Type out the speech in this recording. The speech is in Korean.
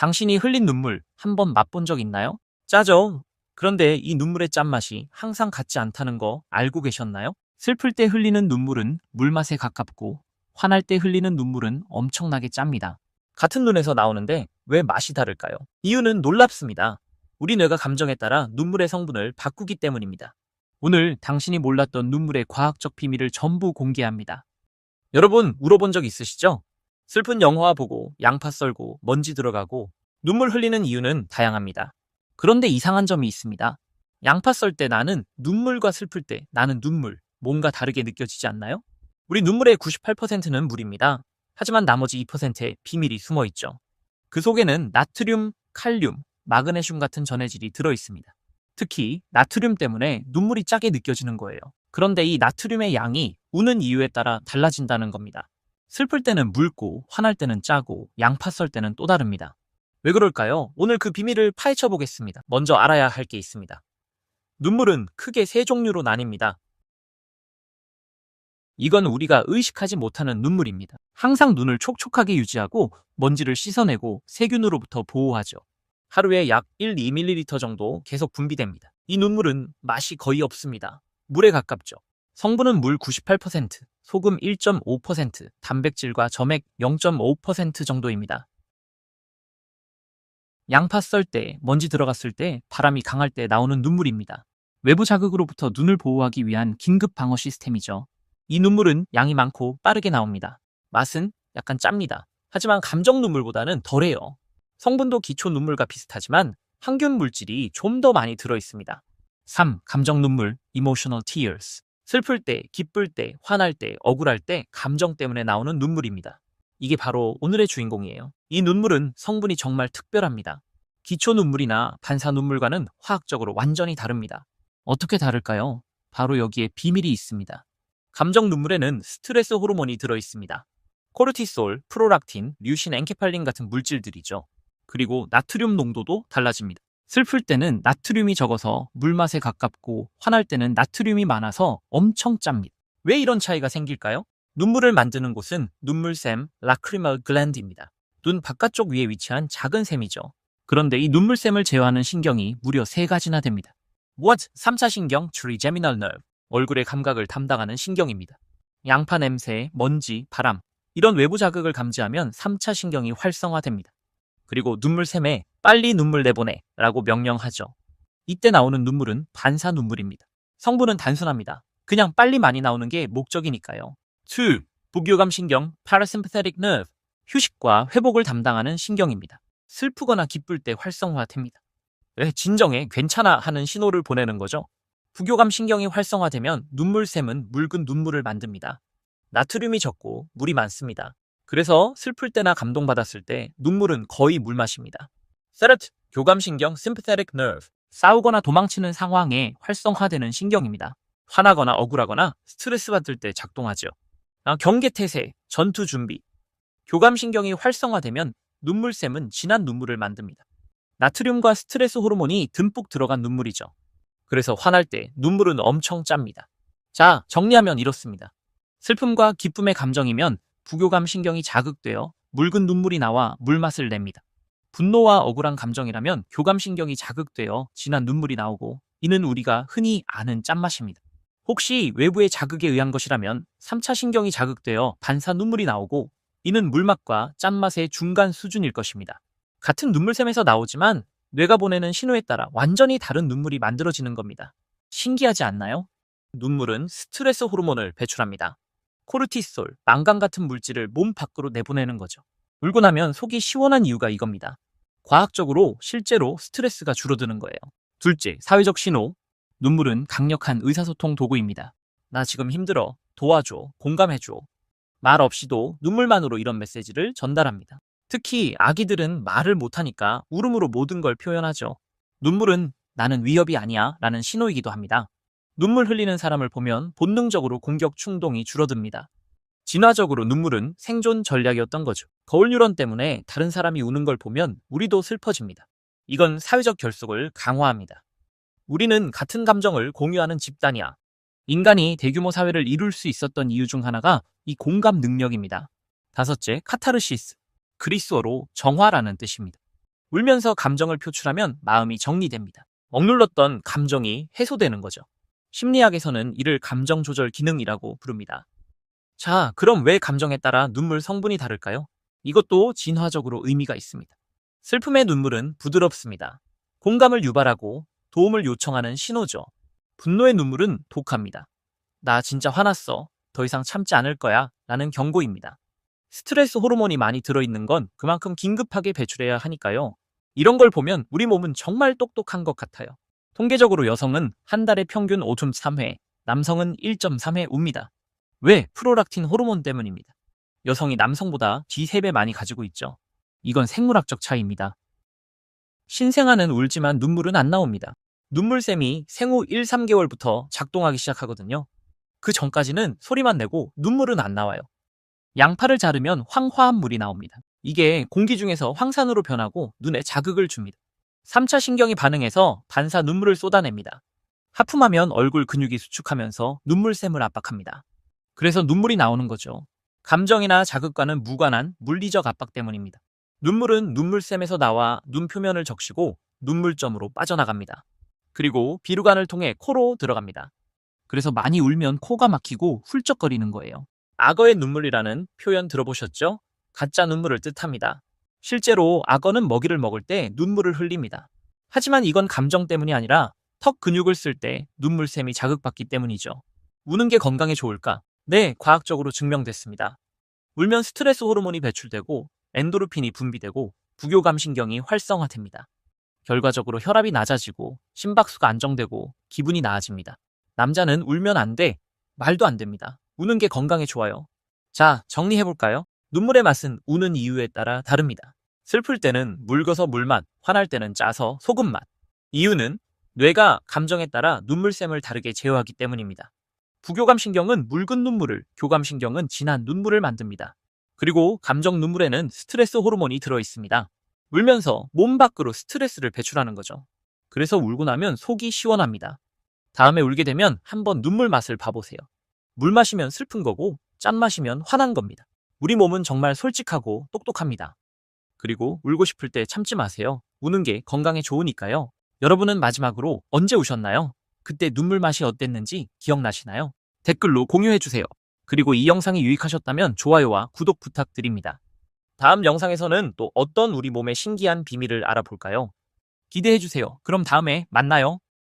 당신이 흘린 눈물 한번 맛본 적 있나요? 짜죠. 그런데 이 눈물의 짠맛이 항상 같지 않다는 거 알고 계셨나요? 슬플 때 흘리는 눈물은 물맛에 가깝고 화날 때 흘리는 눈물은 엄청나게 짭니다. 같은 눈에서 나오는데 왜 맛이 다를까요? 이유는 놀랍습니다. 우리 뇌가 감정에 따라 눈물의 성분을 바꾸기 때문입니다. 오늘 당신이 몰랐던 눈물의 과학적 비밀을 전부 공개합니다. 여러분, 울어본 적 있으시죠? 슬픈 영화 보고 양파 썰고 먼지 들어가고 눈물 흘리는 이유는 다양합니다. 그런데 이상한 점이 있습니다. 양파 썰 때 나는 눈물과 슬플 때 나는 눈물, 뭔가 다르게 느껴지지 않나요? 우리 눈물의 98%는 물입니다. 하지만 나머지 2%에 비밀이 숨어 있죠. 그 속에는 나트륨, 칼륨, 마그네슘 같은 전해질이 들어 있습니다. 특히 나트륨 때문에 눈물이 짜게 느껴지는 거예요. 그런데 이 나트륨의 양이 우는 이유에 따라 달라진다는 겁니다. 슬플 때는 묽고 화날 때는 짜고 양파 썰 때는 또 다릅니다. 왜 그럴까요? 오늘 그 비밀을 파헤쳐 보겠습니다. 먼저 알아야 할 게 있습니다. 눈물은 크게 세 종류로 나뉩니다. 이건 우리가 의식하지 못하는 눈물입니다. 항상 눈을 촉촉하게 유지하고 먼지를 씻어내고 세균으로부터 보호하죠. 하루에 약 1-2ml 정도 계속 분비됩니다. 이 눈물은 맛이 거의 없습니다. 물에 가깝죠. 성분은 물 98%, 소금 1.5%, 단백질과 점액 0.5% 정도입니다. 양파 썰 때, 먼지 들어갔을 때, 바람이 강할 때 나오는 눈물입니다. 외부 자극으로부터 눈을 보호하기 위한 긴급 방어 시스템이죠. 이 눈물은 양이 많고 빠르게 나옵니다. 맛은 약간 짭니다. 하지만 감정 눈물보다는 덜해요. 성분도 기초 눈물과 비슷하지만 항균 물질이 좀 더 많이 들어 있습니다. 3. 감정 눈물, emotional tears. 슬플 때, 기쁠 때, 화날 때, 억울할 때 감정 때문에 나오는 눈물입니다. 이게 바로 오늘의 주인공이에요. 이 눈물은 성분이 정말 특별합니다. 기초 눈물이나 반사 눈물과는 화학적으로 완전히 다릅니다. 어떻게 다를까요? 바로 여기에 비밀이 있습니다. 감정 눈물에는 스트레스 호르몬이 들어 있습니다. 코르티솔, 프로락틴, 류신, 엔케팔린 같은 물질들이죠. 그리고 나트륨 농도도 달라집니다. 슬플 때는 나트륨이 적어서 물맛에 가깝고 화날 때는 나트륨이 많아서 엄청 짭니다. 왜 이런 차이가 생길까요? 눈물을 만드는 곳은 눈물샘, 라크리멀 글랜드입니다. 눈 바깥쪽 위에 위치한 작은 샘이죠. 그런데 이 눈물샘을 제어하는 신경이 무려 3가지나 됩니다. What? 3차 신경, 트리제미널 너브. 얼굴의 감각을 담당하는 신경입니다. 양파 냄새, 먼지, 바람 이런 외부 자극을 감지하면 3차 신경이 활성화됩니다. 그리고 눈물샘에 빨리 눈물 내보내 라고 명령하죠. 이때 나오는 눈물은 반사 눈물입니다. 성분은 단순합니다. 그냥 빨리 많이 나오는 게 목적이니까요. 2. 부교감 신경, parasympathetic nerve. 휴식과 회복을 담당하는 신경입니다. 슬프거나 기쁠 때 활성화됩니다. 왜 진정해, 괜찮아 하는 신호를 보내는 거죠. 부교감 신경이 활성화되면 눈물샘은 묽은 눈물을 만듭니다. 나트륨이 적고 물이 많습니다. 그래서 슬플 때나 감동받았을 때 눈물은 거의 물맛입니다. 세르트, 교감신경 sympathetic nerve. 싸우거나 도망치는 상황에 활성화되는 신경입니다. 화나거나 억울하거나 스트레스 받을 때 작동하죠. 경계태세, 전투 준비. 교감신경이 활성화되면 눈물샘은 진한 눈물을 만듭니다. 나트륨과 스트레스 호르몬이 듬뿍 들어간 눈물이죠. 그래서 화날 때 눈물은 엄청 짭니다. 자, 정리하면 이렇습니다. 슬픔과 기쁨의 감정이면 부교감 신경이 자극되어 묽은 눈물이 나와 물맛을 냅니다. 분노와 억울한 감정이라면 교감 신경이 자극되어 진한 눈물이 나오고 이는 우리가 흔히 아는 짠맛입니다. 혹시 외부의 자극에 의한 것이라면 3차 신경이 자극되어 반사 눈물이 나오고 이는 물맛과 짠맛의 중간 수준일 것입니다. 같은 눈물샘에서 나오지만 뇌가 보내는 신호에 따라 완전히 다른 눈물이 만들어지는 겁니다. 신기하지 않나요? 눈물은 스트레스 호르몬을 배출합니다. 코르티솔, 망간 같은 물질을 몸 밖으로 내보내는 거죠. 울고 나면 속이 시원한 이유가 이겁니다. 과학적으로 실제로 스트레스가 줄어드는 거예요. 둘째, 사회적 신호. 눈물은 강력한 의사소통 도구입니다. 나 지금 힘들어. 도와줘. 공감해줘. 말 없이도 눈물만으로 이런 메시지를 전달합니다. 특히 아기들은 말을 못하니까 울음으로 모든 걸 표현하죠. 눈물은 나는 위협이 아니야 라는 신호이기도 합니다. 눈물 흘리는 사람을 보면 본능적으로 공격 충동이 줄어듭니다. 진화적으로 눈물은 생존 전략이었던 거죠. 거울 뉴런 때문에 다른 사람이 우는 걸 보면 우리도 슬퍼집니다. 이건 사회적 결속을 강화합니다. 우리는 같은 감정을 공유하는 집단이야. 인간이 대규모 사회를 이룰 수 있었던 이유 중 하나가 이 공감 능력입니다. 다섯째, 카타르시스. 그리스어로 정화라는 뜻입니다. 울면서 감정을 표출하면 마음이 정리됩니다. 억눌렀던 감정이 해소되는 거죠. 심리학에서는 이를 감정 조절 기능이라고 부릅니다. 자, 그럼 왜 감정에 따라 눈물 성분이 다를까요? 이것도 진화적으로 의미가 있습니다. 슬픔의 눈물은 부드럽습니다. 공감을 유발하고 도움을 요청하는 신호죠. 분노의 눈물은 독합니다. 나 진짜 화났어. 더 이상 참지 않을 거야. 라는 경고입니다. 스트레스 호르몬이 많이 들어있는 건 그만큼 긴급하게 배출해야 하니까요. 이런 걸 보면 우리 몸은 정말 똑똑한 것 같아요. 통계적으로 여성은 한 달에 평균 5.3회, 남성은 1.3회 웁니다. 왜? 프롤락틴 호르몬 때문입니다. 여성이 남성보다 D3배 많이 가지고 있죠. 이건 생물학적 차이입니다. 신생아는 울지만 눈물은 안 나옵니다. 눈물샘이 생후 1, 3개월부터 작동하기 시작하거든요. 그 전까지는 소리만 내고 눈물은 안 나와요. 양파를 자르면 황화한 물이 나옵니다. 이게 공기 중에서 황산으로 변하고 눈에 자극을 줍니다. 3차 신경이 반응해서 반사 눈물을 쏟아냅니다. 하품하면 얼굴 근육이 수축하면서 눈물샘을 압박합니다. 그래서 눈물이 나오는 거죠. 감정이나 자극과는 무관한 물리적 압박 때문입니다. 눈물은 눈물샘에서 나와 눈 표면을 적시고 눈물점으로 빠져나갑니다. 그리고 비루관을 통해 코로 들어갑니다. 그래서 많이 울면 코가 막히고 훌쩍거리는 거예요. 악어의 눈물이라는 표현 들어보셨죠? 가짜 눈물을 뜻합니다. 실제로 악어는 먹이를 먹을 때 눈물을 흘립니다. 하지만 이건 감정 때문이 아니라 턱 근육을 쓸 때 눈물샘이 자극받기 때문이죠. 우는 게 건강에 좋을까? 네, 과학적으로 증명됐습니다. 울면 스트레스 호르몬이 배출되고 엔도르핀이 분비되고 부교감 신경이 활성화됩니다. 결과적으로 혈압이 낮아지고 심박수가 안정되고 기분이 나아집니다. 남자는 울면 안 돼. 말도 안 됩니다. 우는 게 건강에 좋아요. 자, 정리해볼까요? 눈물의 맛은 우는 이유에 따라 다릅니다. 슬플 때는 묽어서 물맛, 화날 때는 짜서 소금맛. 이유는 뇌가 감정에 따라 눈물샘을 다르게 제어하기 때문입니다. 부교감 신경은 묽은 눈물을, 교감 신경은 진한 눈물을 만듭니다. 그리고 감정 눈물에는 스트레스 호르몬이 들어있습니다. 울면서 몸 밖으로 스트레스를 배출하는 거죠. 그래서 울고 나면 속이 시원합니다. 다음에 울게 되면 한번 눈물 맛을 봐보세요. 물 마시면 슬픈 거고 짠 마시면 화난 겁니다. 우리 몸은 정말 솔직하고 똑똑합니다. 그리고 울고 싶을 때 참지 마세요. 우는 게 건강에 좋으니까요. 여러분은 마지막으로 언제 우셨나요? 그때 눈물 맛이 어땠는지 기억나시나요? 댓글로 공유해주세요. 그리고 이 영상이 유익하셨다면 좋아요와 구독 부탁드립니다. 다음 영상에서는 또 어떤 우리 몸의 신기한 비밀을 알아볼까요? 기대해주세요. 그럼 다음에 만나요.